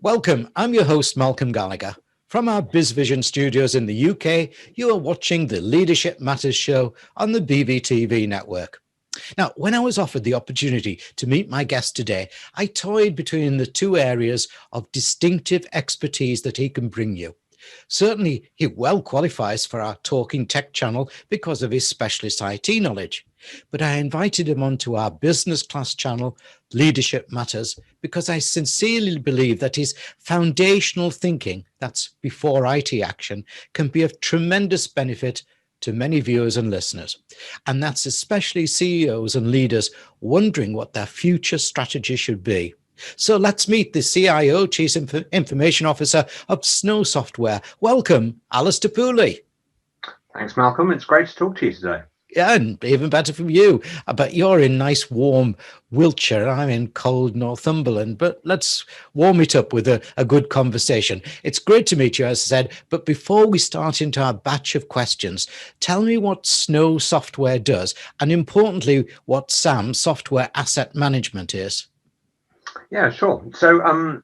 Welcome, I'm your host, Malcolm Gallagher. From our BizVision studios in the UK, you are watching the Leadership Matters show on the BVTV network. Now, when I was offered the opportunity to meet my guest today, I toyed between the two areas of distinctive expertise that he can bring you. Certainly, he well qualifies for our Talking Tech channel because of his specialist IT knowledge. But I invited him onto our business class channel, Leadership Matters, because I sincerely believe that his foundational thinking, that's before IT action, can be of tremendous benefit to many viewers and listeners. And that's especially CEOs and leaders wondering what their future strategy should be. So let's meet the CIO, Chief Information Officer of Snow Software. Welcome, Alastair Pooley. Thanks, Malcolm. It's great to talk to you today. Yeah, and even better from you. But you're in nice, warm Wiltshire. I'm in cold Northumberland. But let's warm it up with a good conversation. It's great to meet you, as I said. But before we start into our batch of questions, tell me what Snow Software does, and importantly, what SAM, Software Asset Management, is. Yeah, sure. So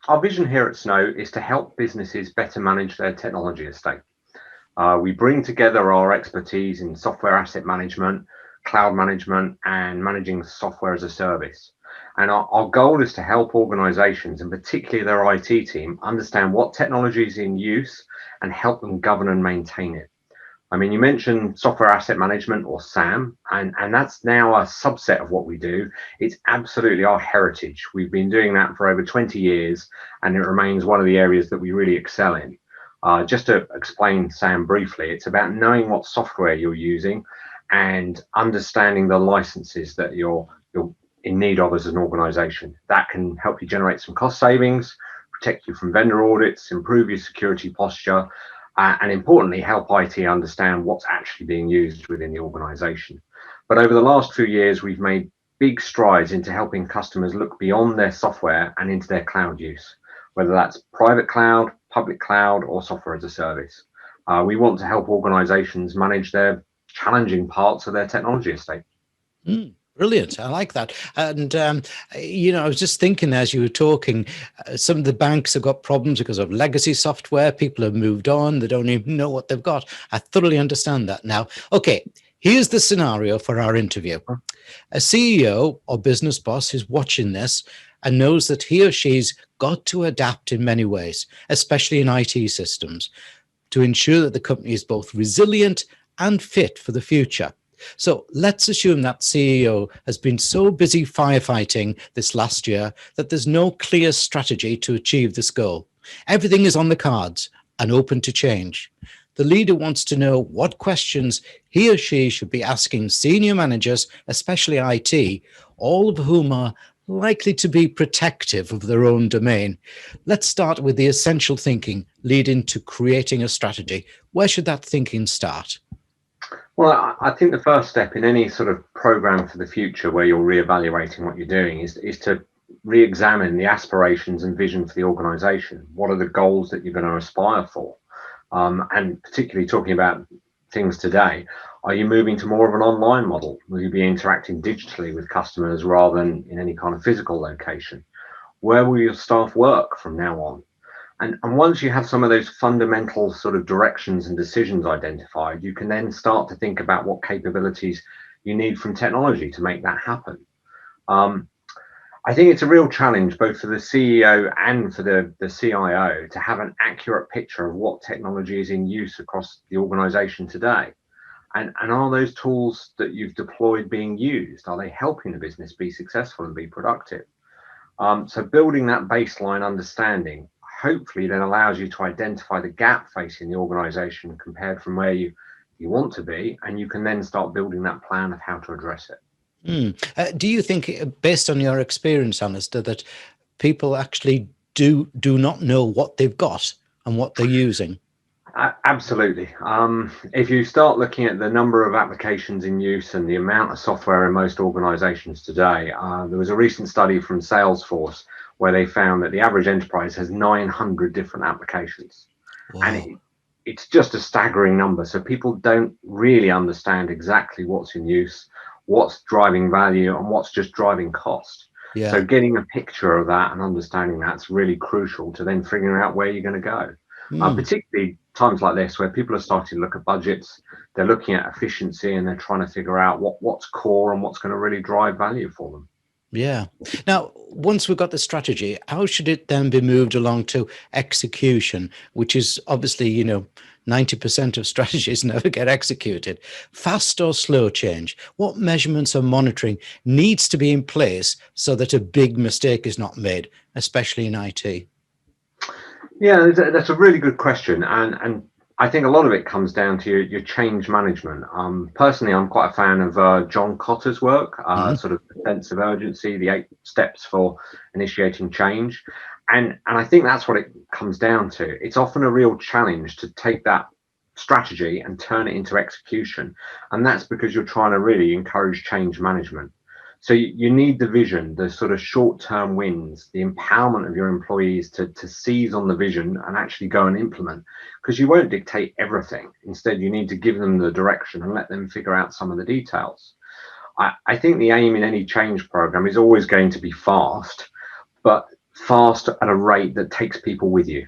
our vision here at Snow is to help businesses better manage their technology estate. We bring together our expertise in software asset management, cloud management, and managing software as a service. And our goal is to help organizations, and particularly their IT team, understand what technology is in use and help them govern and maintain it. I mean, you mentioned software asset management, or SAM, and that's now a subset of what we do. It's absolutely our heritage. We've been doing that for over 20 years, and it remains one of the areas that we really excel in. Just to explain SAM briefly, it's about knowing what software you're using and understanding the licenses that you're in need of as an organization. That can help you generate some cost savings, protect you from vendor audits, improve your security posture, and importantly, help IT understand what's actually being used within the organization. But over the last few years, we've made big strides into helping customers look beyond their software and into their cloud use, whether that's private cloud, public cloud, or software as a service. We want to help organizations manage their challenging parts of their technology estate. Brilliant. I like that. And, I was just thinking as you were talking, some of the banks have got problems because of legacy software. People have moved on. They don't even know what they've got. I thoroughly understand that now. Okay, here's the scenario for our interview. A CEO or business boss is watching this and knows that he or she's got to adapt in many ways, especially in IT systems, to ensure that the company is both resilient and fit for the future. So let's assume that CEO has been so busy firefighting this last year that there's no clear strategy to achieve this goal. Everything is on the cards and open to change. The leader wants to know what questions he or she should be asking senior managers, especially IT, all of whom are likely to be protective of their own domain. Let's start with the essential thinking leading to creating a strategy. Where should that thinking start? Well, I think the first step in any sort of program for the future where you're reevaluating what you're doing is to re-examine the aspirations and vision for the organization. What are the goals that you're going to aspire for? And particularly talking about things today, are you moving to more of an online model? Will you be interacting digitally with customers rather than in any kind of physical location? Where will your staff work from now on? And once you have some of those fundamental sort of directions and decisions identified, you can then start to think about what capabilities you need from technology to make that happen. I think it's a real challenge both for the CEO and for the CIO to have an accurate picture of what technology is in use across the organization today. And are those tools that you've deployed being used? Are they helping the business be successful and be productive? So building that baseline understanding hopefully then allows you to identify the gap facing the organization compared from where you want to be, and you can then start building that plan of how to address it. Do you think, based on your experience, Alastair, that people actually do not know what they've got and what they're using? Absolutely. If you start looking at the number of applications in use and the amount of software in most organizations today, there was a recent study from Salesforce where they found that the average enterprise has 900 different applications. Wow. And it's just a staggering number. So people don't really understand exactly what's in use, what's driving value, and what's just driving cost. Yeah. So getting a picture of that and understanding that's really crucial to then figuring out where you're going to go. Mm. Particularly times like this where people are starting to look at budgets, they're looking at efficiency and they're trying to figure out what's core and what's going to really drive value for them. Yeah. Now, once we've got the strategy, how should it then be moved along to execution, which is obviously, 90% of strategies never get executed. Fast or slow change? What measurements or monitoring needs to be in place so that a big mistake is not made, especially in IT? Yeah, that's a really good question, and I think a lot of it comes down to your change management. Personally, I'm quite a fan of John Cotter's work, Mhm. sort of the sense of urgency, the 8 steps for initiating change, and I think that's what it comes down to. It's often a real challenge to take that strategy and turn it into execution, and that's because you're trying to really encourage change management. So you need the vision, the sort of short-term wins, the empowerment of your employees to seize on the vision and actually go and implement, because you won't dictate everything. Instead, you need to give them the direction and let them figure out some of the details. I think the aim in any change program is always going to be fast, but fast at a rate that takes people with you.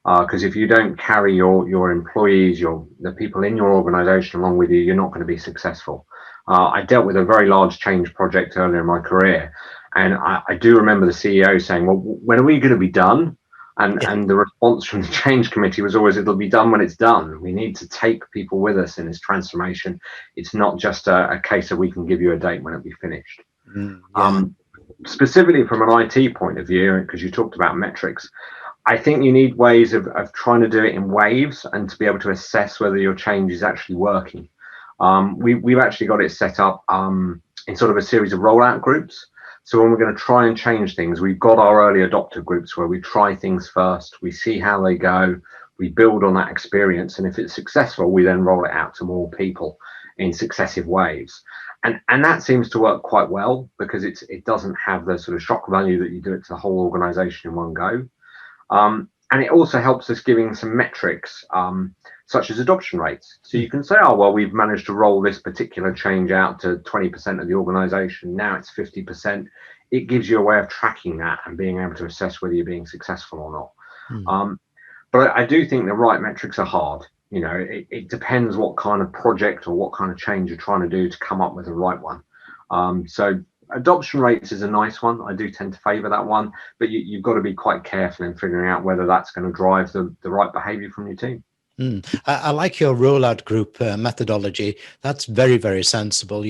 Because if you don't carry your employees, the people in your organization along with you, you're not going to be successful. I dealt with a very large change project earlier in my career, and I do remember the CEO saying, "Well, when are we going to be done?" Yeah. And the response from the change committee was always, "It'll be done when it's done." We need to take people with us in this transformation. It's not just a case of we can give you a date when it'll be finished. Yeah. Specifically from an IT point of view, because you talked about metrics, I think you need ways of trying to do it in waves and to be able to assess whether your change is actually working. We've actually got it set up in sort of a series of rollout groups. So when we're going to try and change things, we've got our early adopter groups where we try things first, we see how they go, we build on that experience, and if it's successful, we then roll it out to more people in successive waves. And that seems to work quite well because it doesn't have the sort of shock value that you do it to the whole organization in one go. And it also helps us giving some metrics, such as adoption rates. So you can say, oh, well, we've managed to roll this particular change out to 20% of the organization. Now it's 50%. It gives you a way of tracking that and being able to assess whether you're being successful or not. Mm. But I do think the right metrics are hard. It depends what kind of project or what kind of change you're trying to do to come up with the right one. So adoption rates is a nice one. I do tend to favor that one, but you've got to be quite careful in figuring out whether that's going to drive the right behavior from your team. I like your rollout group methodology. That's very, very sensible,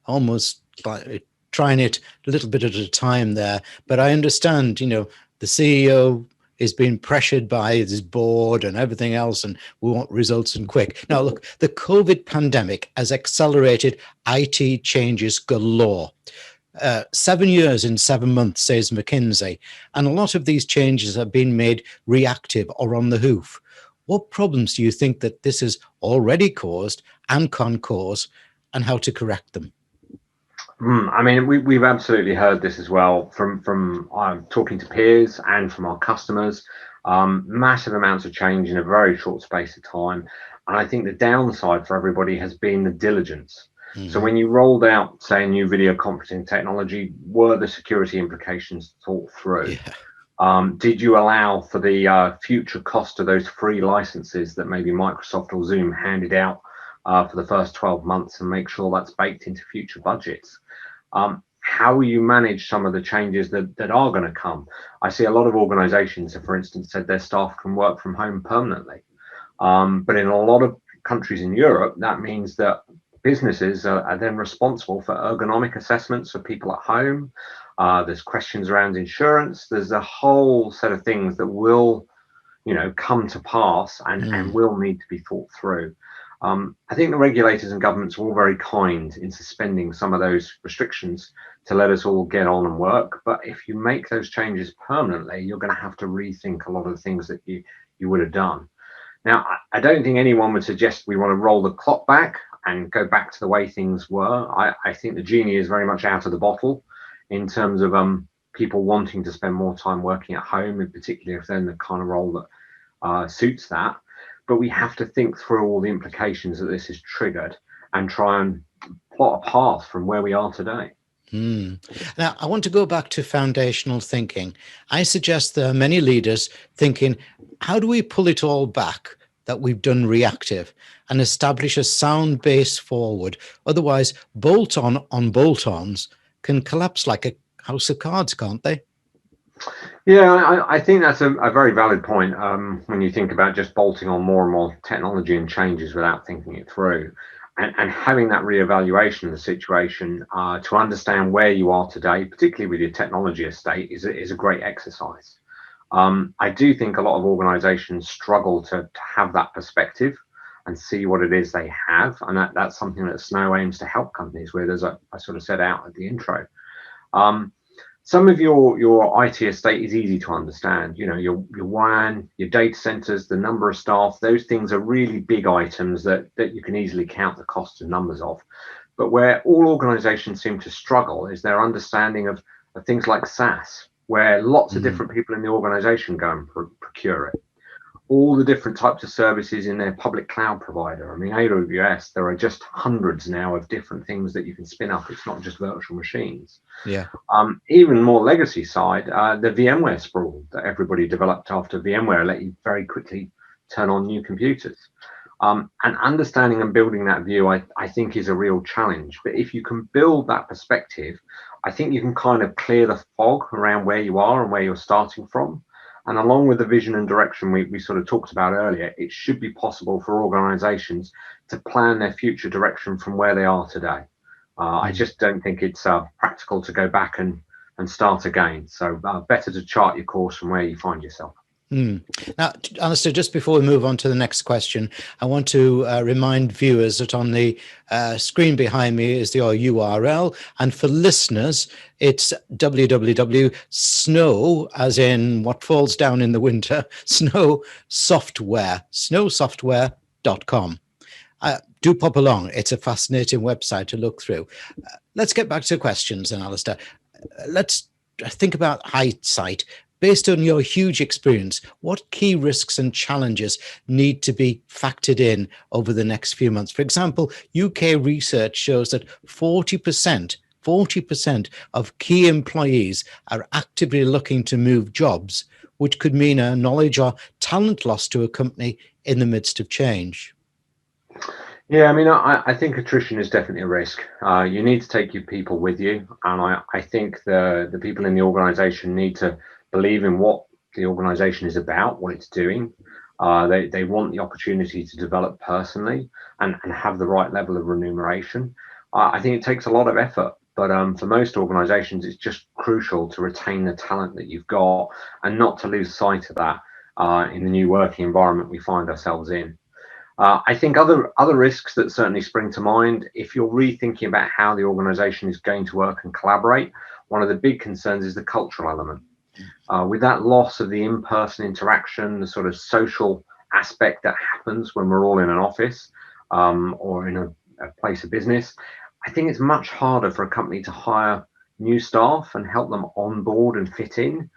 almost like trying it a little bit at a time there. But I understand, the CEO is being pressured by his board and everything else, and we want results and quick. Now, look, the COVID pandemic has accelerated IT changes galore. 7 years in 7 months, says McKinsey, and a lot of these changes have been made reactive or on the hoof. What problems do you think that this has already caused and can cause, and how to correct them? I mean, we've absolutely heard this as well from talking to peers and from our customers. Massive amounts of change in a very short space of time, and I think the downside for everybody has been the diligence. So Mm-hmm. when you rolled out, say, a new video conferencing technology, were the security implications thought through? Yeah. Did you allow for the future cost of those free licenses that maybe Microsoft or Zoom handed out for the first 12 months and make sure that's baked into future budgets? How will you manage some of the changes that are going to come? I see a lot of organizations have, for instance, said their staff can work from home permanently. But in a lot of countries in Europe, that means that businesses are then responsible for ergonomic assessments for people at home. There's questions around insurance. There's a whole set of things that will, come to pass and will need to be thought through. I think the regulators and governments are all very kind in suspending some of those restrictions to let us all get on and work. But if you make those changes permanently, you're going to have to rethink a lot of the things that you would have done. Now, I don't think anyone would suggest we want to roll the clock back and go back to the way things were. I think the genie is very much out of the bottle in terms of people wanting to spend more time working at home, in particular if they're in the kind of role that suits that. But we have to think through all the implications that this has triggered and try and plot a path from where we are today. Hmm. Now, I want to go back to foundational thinking. I suggest there are many leaders thinking, how do we pull it all back that we've done reactive and establish a sound base forward? Otherwise, bolt on bolt-ons can collapse like a house of cards, can't they? Yeah, I think that's a very valid point when you think about just bolting on more and more technology and changes without thinking it through. And having that reevaluation of the situation to understand where you are today, particularly with your technology estate, is a great exercise. I do think a lot of organizations struggle to have that perspective and see what it is they have. And that's something that Snow aims to help companies with, as I sort of set out at the intro. Um, some of your IT estate is easy to understand. You know, your WAN, your data centers, the number of staff, those things are really big items that you can easily count the costs and numbers of. But where all organizations seem to struggle is their understanding of things like SaaS, where lots of Mm. different people in the organization go and procure it, all the different types of services in their public cloud provider. I mean, AWS, there are just hundreds now of different things that you can spin up. It's not just virtual machines. Yeah. Even more legacy side, the VMware sprawl that everybody developed after VMware let you very quickly turn on new computers. And understanding and building that view, I think, is a real challenge. But if you can build that perspective, I think you can kind of clear the fog around where you are and where you're starting from. And along with the vision and direction we sort of talked about earlier, it should be possible for organizations to plan their future direction from where they are today. I Mm. just don't think it's practical to go back and start again. So better to chart your course from where you find yourself. Mm. Now, Alistair, just before we move on to the next question, I want to remind viewers that on the screen behind me is the URL. And for listeners, it's www.snow, as in what falls down in the winter, snow software, snowsoftware.com. Do pop along. It's a fascinating website to look through. Let's get back to questions then, Alistair. Let's think about hindsight. Based on your huge experience, what key risks and challenges need to be factored in over the next few months? For example, UK research shows that 40% of key employees are actively looking to move jobs, which could mean a knowledge or talent loss to a company in the midst of change. Yeah, I mean, I think attrition is definitely a risk. You need to take your people with you, and I think the people in the organisation need to believe in what the organisation is about, what it's doing. They want the opportunity to develop personally and have the right level of remuneration. I think it takes a lot of effort, but for most organisations, it's just crucial to retain the talent that you've got and not to lose sight of that in the new working environment we find ourselves in. I think other risks that certainly spring to mind, if you're rethinking about how the organisation is going to work and collaborate, one of the big concerns is the cultural element. With that loss of the in-person interaction, the sort of social aspect that happens when we're all in an office or in a place of business, I think it's much harder for a company to hire new staff and help them onboard and fit in.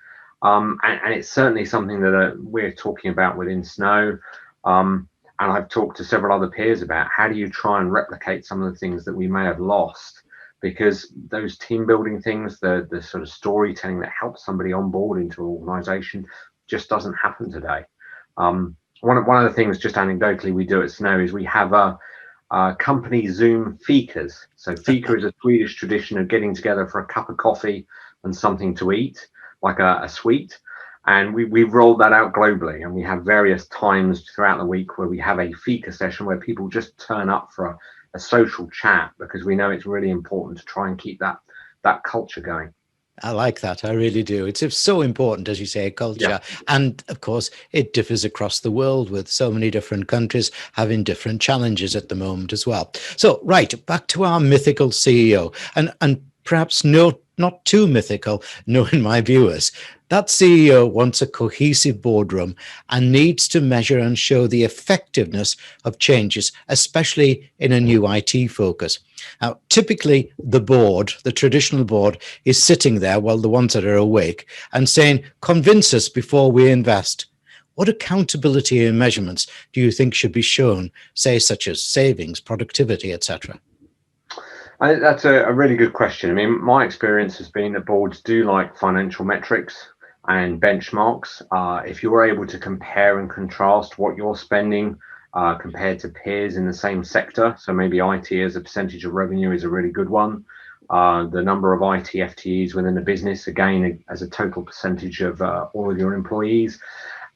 And it's certainly something that we're talking about within Snow. And I've talked to several other peers about how do you try and replicate some of the things that we may have lost, because those team building things, the sort of storytelling that helps somebody on board into an organization just doesn't happen today. One of the things, just anecdotally, we do at Snow is we have a company Zoom fikas. So fika is a Swedish tradition of getting together for a cup of coffee and something to eat, like a sweet. And we've rolled that out globally, and we have various times throughout the week where we have a fika session where people just turn up for a social chat, because we know it's really important to try and keep that culture going. I like that. I really do. It's so important, as you say, Yeah. culture. And of course, it differs across the world with so many different countries having different challenges at the moment as well. So, right, back to our mythical CEO, and perhaps not too mythical, knowing my viewers. That CEO wants a cohesive boardroom and needs to measure and show the effectiveness of changes, especially in a new IT focus. Now, typically, the traditional board, is sitting there while the ones that are awake and saying, convince us before we invest. What accountability and measurements do you think should be shown, say, such as savings, productivity, etc.? That's a really good question. I mean, my experience has been that boards do like financial metrics and benchmarks. If you're able to compare and contrast what you're spending compared to peers in the same sector, so maybe IT as a percentage of revenue is a really good one. The number of IT FTEs within a business, again, as a total percentage of all of your employees,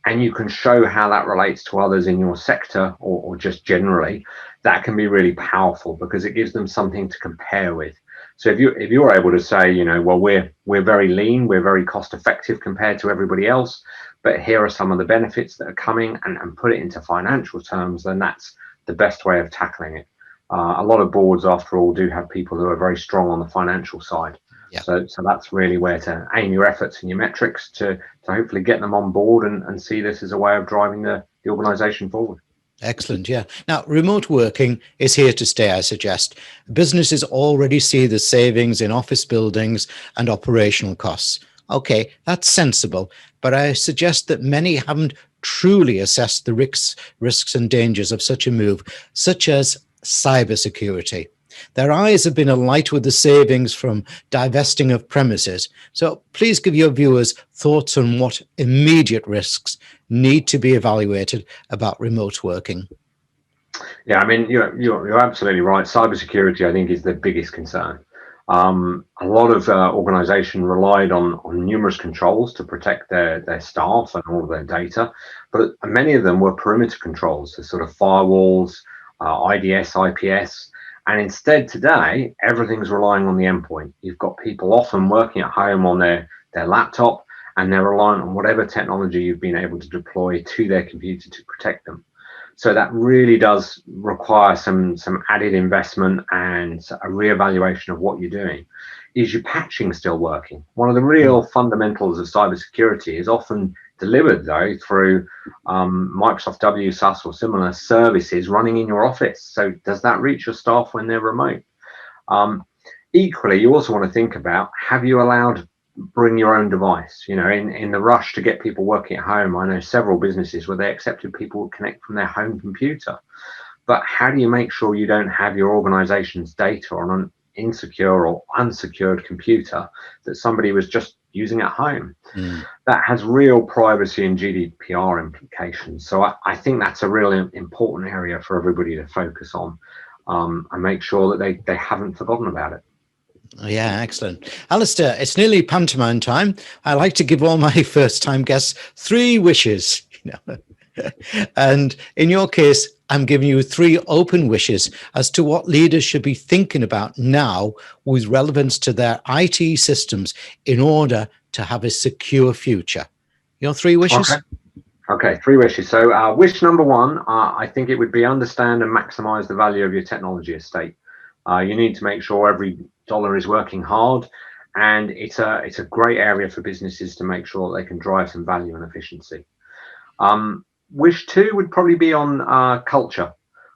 and you can show how that relates to others in your sector or just generally, that can be really powerful because it gives them something to compare with. So if you're able to say, well, we're very lean, we're very cost effective compared to everybody else, but here are some of the benefits that are coming, and put it into financial terms, then that's the best way of tackling it. A lot of boards, after all, do have people who are very strong on the financial side. Yeah. So that's really where to aim your efforts and your metrics to hopefully get them on board and see this as a way of driving the organization forward. Excellent. Yeah. Now, remote working is here to stay, I suggest. Businesses already see the savings in office buildings and operational costs. Okay, that's sensible, but I suggest that many haven't truly assessed the risks and dangers of such a move, such as cybersecurity. Their eyes have been alight with the savings from divesting of premises. So please give your viewers thoughts on what immediate risks need to be evaluated about remote working. Yeah, I mean, you're absolutely right. Cybersecurity, I think, is the biggest concern. A lot of organizations relied on numerous controls to protect their staff and all of their data, but many of them were perimeter controls, so sort of firewalls, IDS, IPS. And instead, today, everything's relying on the endpoint. You've got people often working at home on their laptop, and they're reliant on whatever technology you've been able to deploy to their computer to protect them. So that really does require some added investment and a reevaluation of what you're doing. Is your patching still working? One of the real fundamentals of cybersecurity is often delivered, though, through Microsoft WSUS or similar services running in your office. So does that reach your staff when they're remote? Equally, you also want to think about, have you allowed bring your own device? In the rush to get people working at home, I know several businesses where they accepted people would connect from their home computer. But how do you make sure you don't have your organization's data on an insecure or unsecured computer that somebody was just using at home? That has real privacy and GDPR implications. So I think that's a really important area for everybody to focus on, and make sure that they haven't forgotten about it. Yeah, excellent. Alastair, it's nearly pantomime time. I like to give all my first-time guests 3 wishes. And in your case, I'm giving you 3 open wishes as to what leaders should be thinking about now with relevance to their IT systems in order to have a secure future. Your 3 wishes? Okay, 3 wishes. So wish number 1, I think it would be understand and maximize the value of your technology estate. You need to make sure every dollar is working hard, and it's a great area for businesses to make sure they can drive some value and efficiency. Wish 2 would probably be on culture.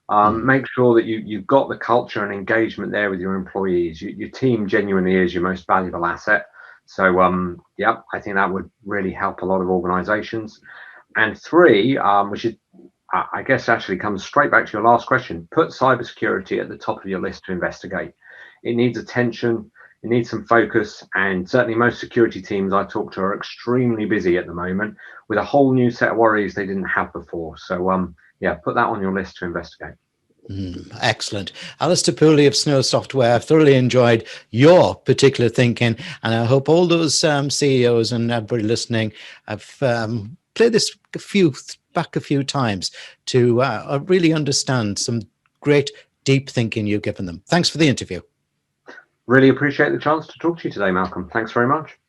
Make sure that you've got the culture and engagement there with your employees. Your team genuinely is your most valuable asset. So yeah, I think that would really help a lot of organizations. And 3, which is, I guess, actually comes straight back to your last question, put cybersecurity at the top of your list to investigate. It needs attention, it needs some focus, and certainly most security teams I talk to are extremely busy at the moment with a whole new set of worries they didn't have before. So yeah, put that on your list to investigate. Excellent. Alastair Pooley of Snow Software, I've thoroughly enjoyed your particular thinking, and I hope all those CEOs and everybody listening have played this back a few times to really understand some great deep thinking you've given them. Thanks for the interview. Really appreciate the chance to talk to you today, Malcolm. Thanks very much.